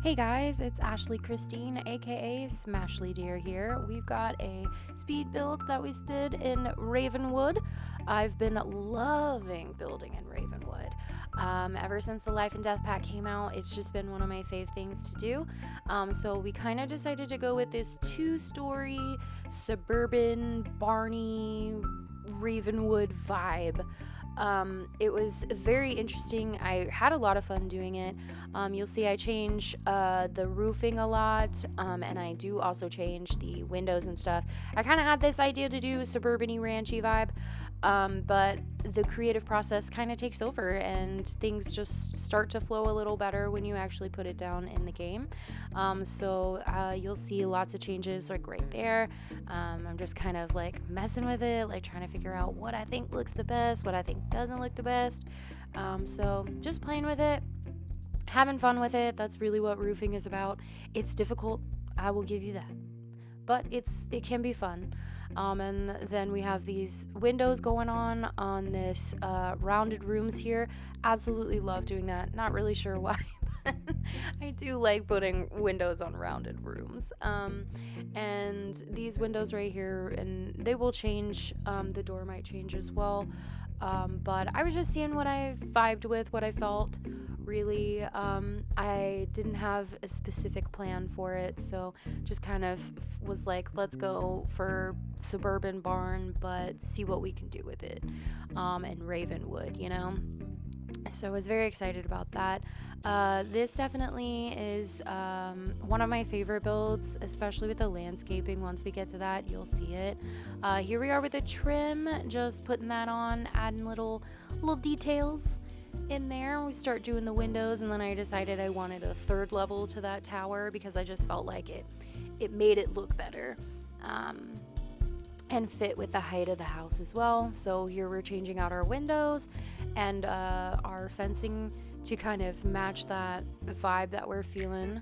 Hey guys, it's Ashley Christine, aka Smashleydear here. We've got a speed build that we did in Ravenwood. I've been loving building in Ravenwood. Ever since the Life and Death pack came out, it's just been one of my fave things to do. So we kind of decided to go with this 2-story suburban Barney Ravenwood vibe. It was very interesting. I had a lot of fun doing it. You'll see I change the roofing a lot, and I do also change the windows and stuff. I kind of had this idea to do a suburban-y, ranchy vibe, but the creative process kind of takes over and things just start to flow a little better when you actually put it down in the game. So you'll see lots of changes like right there. I'm just kind of like messing with it, like trying to figure out what I think looks the best, what I think doesn't look the best. So just playing with it, having fun with it. That's really what roofing is about. It's difficult, I will give you that, but it can be fun. And then we have these windows going on this rounded rooms here. Absolutely love doing that. Not really sure why, but I do like putting windows on rounded rooms. And these windows right here, and they will change. The door might change as well. But I was just seeing what I vibed with, what I felt. Really, I didn't have a specific plan for it, so just kind of was like, let's go for suburban barn, but see what we can do with it, and Ravenwood, So I was very excited about that. This definitely is one of my favorite builds, especially with the landscaping. Once we get to that, you'll see it. Here we are with the trim, just putting that on, adding little details in there. We start doing the windows, and then I decided I wanted a third level to that tower because I just felt like it made it look better, and fit with the height of the house as well. So here we're changing out our windows and our fencing to kind of match that vibe that we're feeling.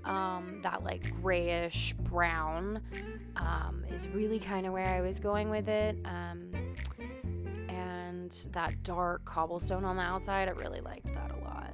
That like grayish brown is really kind of where I was going with it. And that dark cobblestone on the outside, I really liked that a lot.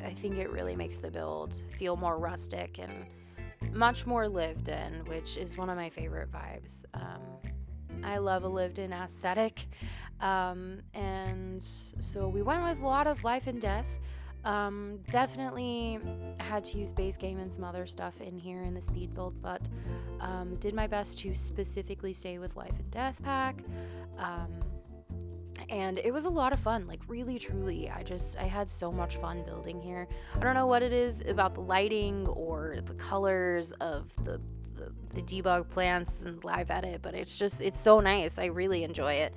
I think it really makes the build feel more rustic and much more lived in, which is one of my favorite vibes. I love a lived in aesthetic. And so we went with a lot of life and death. Definitely had to use base game and some other stuff in here in the speed build, but did my best to specifically stay with life and death pack. And it was a lot of fun, like really truly. I had so much fun building here. I don't know what it is about the lighting or the colors of the debug plants and live edit, but it's so nice. I really enjoy it.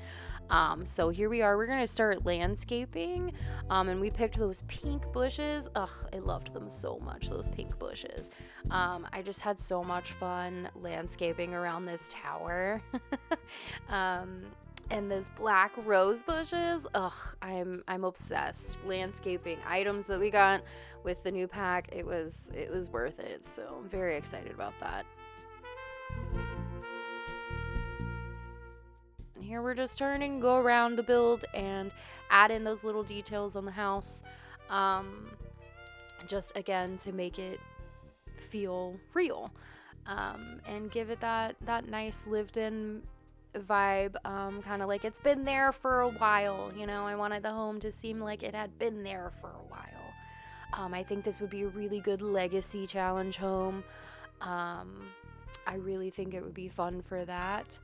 So here we are. We're gonna start landscaping, and we picked those pink bushes. Ugh, I loved them so much, those pink bushes. I just had so much fun landscaping around this tower. And those black rose bushes, ugh, I'm obsessed. Landscaping items that we got with the new pack, it was worth it. So I'm very excited about that. And here we're just starting to go around the build and add in those little details on the house, just again to make it feel real, and give it that nice lived-in vibe, kind of like it's been there for a while. I wanted the home to seem like it had been there for a while. I think this would be a really good legacy challenge home. I really think it would be fun for that,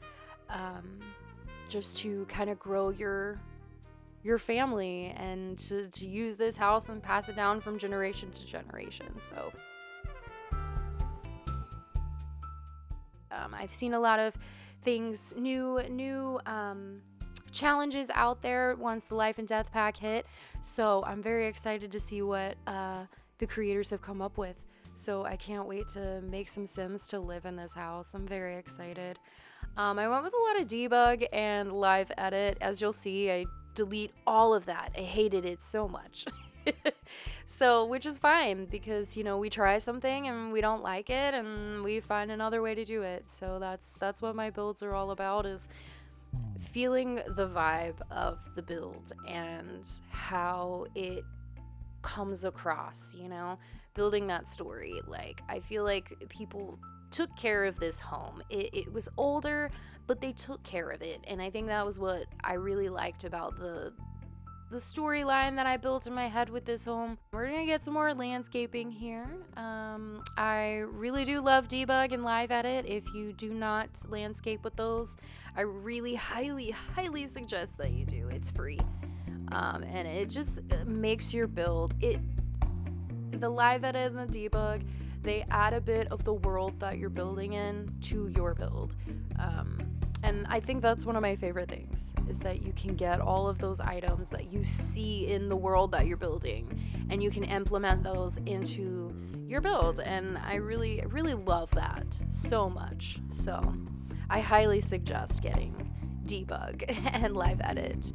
just to kind of grow your family and to use this house and pass it down from generation to generation. So I've seen a lot of things, new challenges out there once the life and death pack hit, so I'm very excited to see what the creators have come up with. So I can't wait to make some Sims to live in this house. I'm very excited. I went with a lot of debug and live edit. As you'll see, I delete all of that. I hated it so much. So, which is fine because, we try something and we don't like it and we find another way to do it. So that's what my builds are all about, is feeling the vibe of the build and how it comes across, you know, building that story. Like, I feel like people took care of this home. It was older, but they took care of it. And I think that was what I really liked about the storyline that I built in my head with this home. We're gonna get some more landscaping here. I really do love debug and live edit. If you do not landscape with those, I really highly suggest that you do. It's free. And it just makes your build, the live edit and the debug, they add a bit of the world that you're building in to your build. And I think that's one of my favorite things, is that you can get all of those items that you see in the world that you're building, and you can implement those into your build. And I really love that so much. So I highly suggest getting debug and live edit,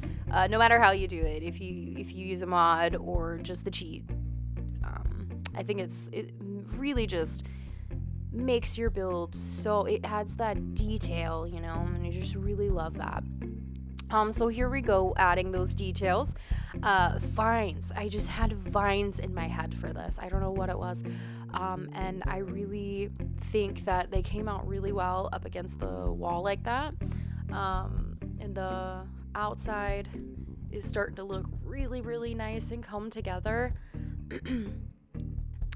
no matter how you do it. If you use a mod or just the cheat, I think it really just makes your build so it adds that detail, you know, and I just really love that. So here we go, adding those details. Vines. I just had vines in my head for this. I don't know what it was. And I really think that they came out really well up against the wall like that. And the outside is starting to look really nice and come together.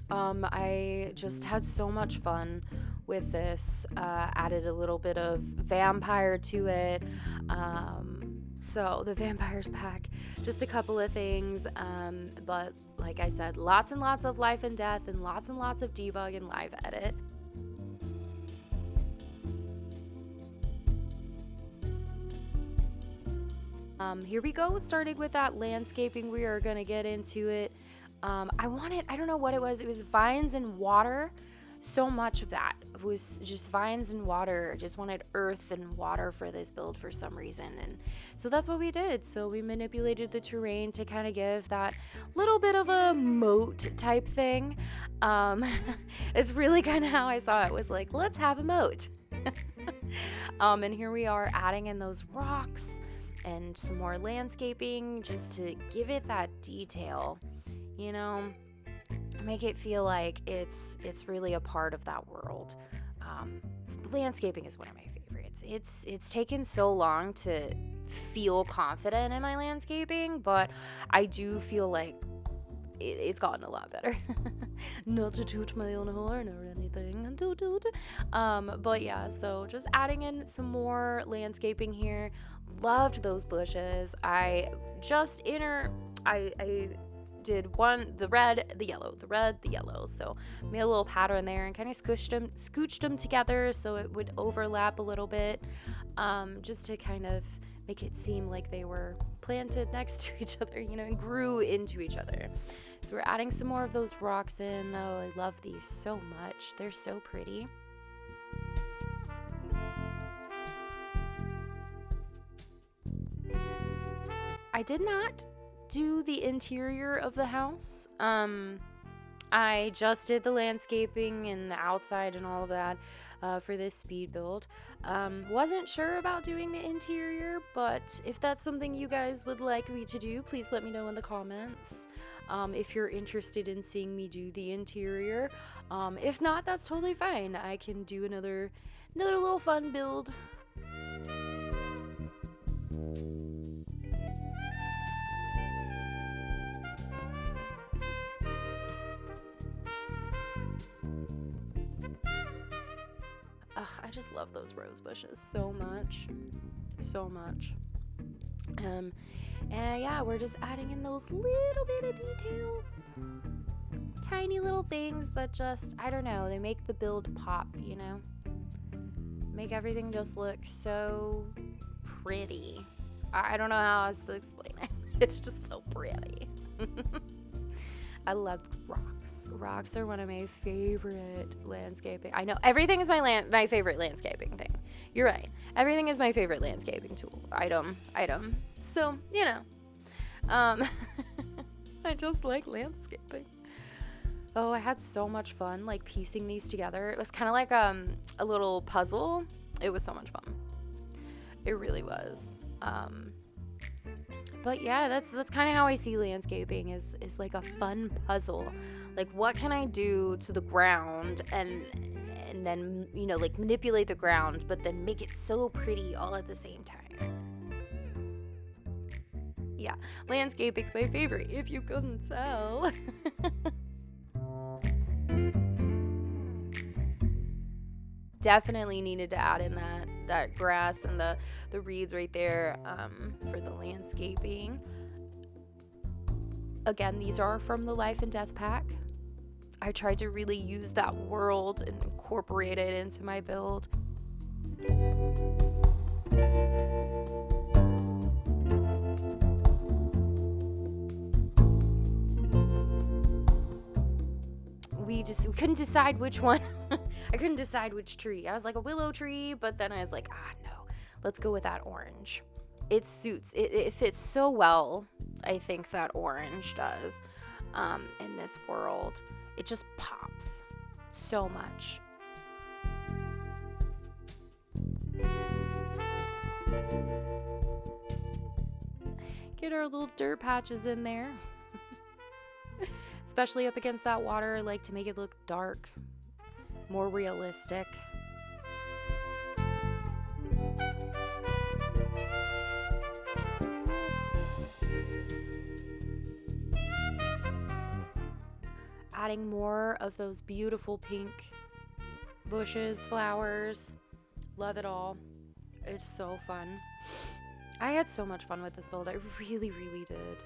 I just had so much fun with this. Added a little bit of vampire to it. So the vampire's back. Just a couple of things. But like I said, lots and lots of life and death, and lots of debug and live edit. Here we go, starting with that landscaping. We are gonna get into it. I don't know what it was vines and water. So much of that was just vines and water. I just wanted earth and water for this build for some reason, and so that's what we did. So we manipulated the terrain to kind of give that little bit of a moat type thing. It's really kind of how I saw it, was like, let's have a moat. And here we are adding in those rocks and some more landscaping just to give it that detail, you know, make it feel like it's really a part of that world. Landscaping is one of my favorites. It's taken so long to feel confident in my landscaping, but I do feel like it's gotten a lot better. Not to toot my own horn or anything. Toot. But yeah, so just adding in some more landscaping here. Loved those bushes. I did the red, the yellow. So made a little pattern there and kind of scooched them together so it would overlap a little bit, just to kind of make it seem like they were planted next to each other, you know, and grew into each other. So we're adding some more of those rocks in. Oh, I love these so much. They're so pretty. I did not do the interior of the house. I just did the landscaping and the outside and all of that for this speed build. Wasn't sure about doing the interior, but if that's something you guys would like me to do, please let me know in the comments. If you're interested in seeing me do the interior. If not, that's totally fine. I can do another little fun build. I just love those rose bushes so much. And yeah, we're just adding in those little bit of details, tiny little things that just, I don't know, they make the build pop, you know, make everything just look so pretty. I don't know how else to explain it. It's just so pretty. I love rocks. Rocks are one of my favorite landscaping. I know everything is my favorite landscaping thing. You're right. Everything is my favorite landscaping tool. Item. So, you know. I just like landscaping. Oh, I had so much fun like piecing these together. It was kind of like a little puzzle. It was so much fun. It really was. But yeah, that's kind of how I see landscaping is like a fun puzzle. Like, what can I do to the ground and then, you know, like manipulate the ground, but then make it so pretty all at the same time. Yeah, landscaping's my favorite, if you couldn't tell. Definitely needed to add in that grass and the reeds right there for the landscaping. Again, these are from the Life and Death pack. I tried to really use that world and incorporate it into my build. We couldn't decide which one. I couldn't decide which tree. I was like a willow tree, but then I was like, no, let's go with that orange. It suits, it fits so well, I think that orange does, in this world. It just pops so much. Get our little dirt patches in there. Especially up against that water, I like to make it look dark, more realistic. Adding more of those beautiful pink bushes, flowers. Love it all. It's so fun. I had so much fun with this build. I really, really did.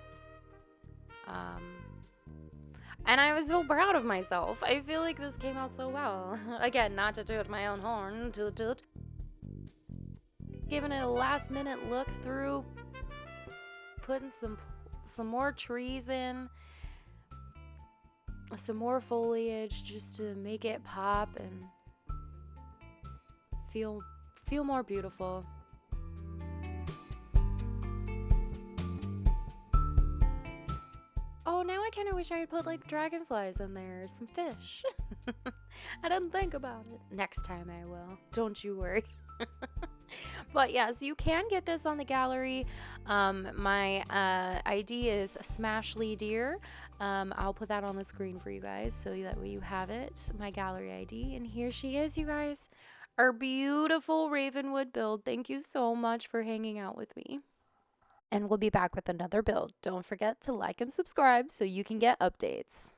And I was so proud of myself. I feel like this came out so well. Again, not to toot my own horn. Toot. Giving it a last minute look through. Putting some more trees in. Some more foliage just to make it pop and feel more beautiful. Oh, now I kind of wish I had put like dragonflies in there, some fish. I didn't think about it. Next time I will. Don't you worry. But yes, you can get this on the gallery. My ID is Smashleydear. I'll put that on the screen for you guys so that way you have it. My gallery ID. And here she is, you guys. Our beautiful Ravenwood build. Thank you so much for hanging out with me. And we'll be back with another build. Don't forget to like and subscribe so you can get updates.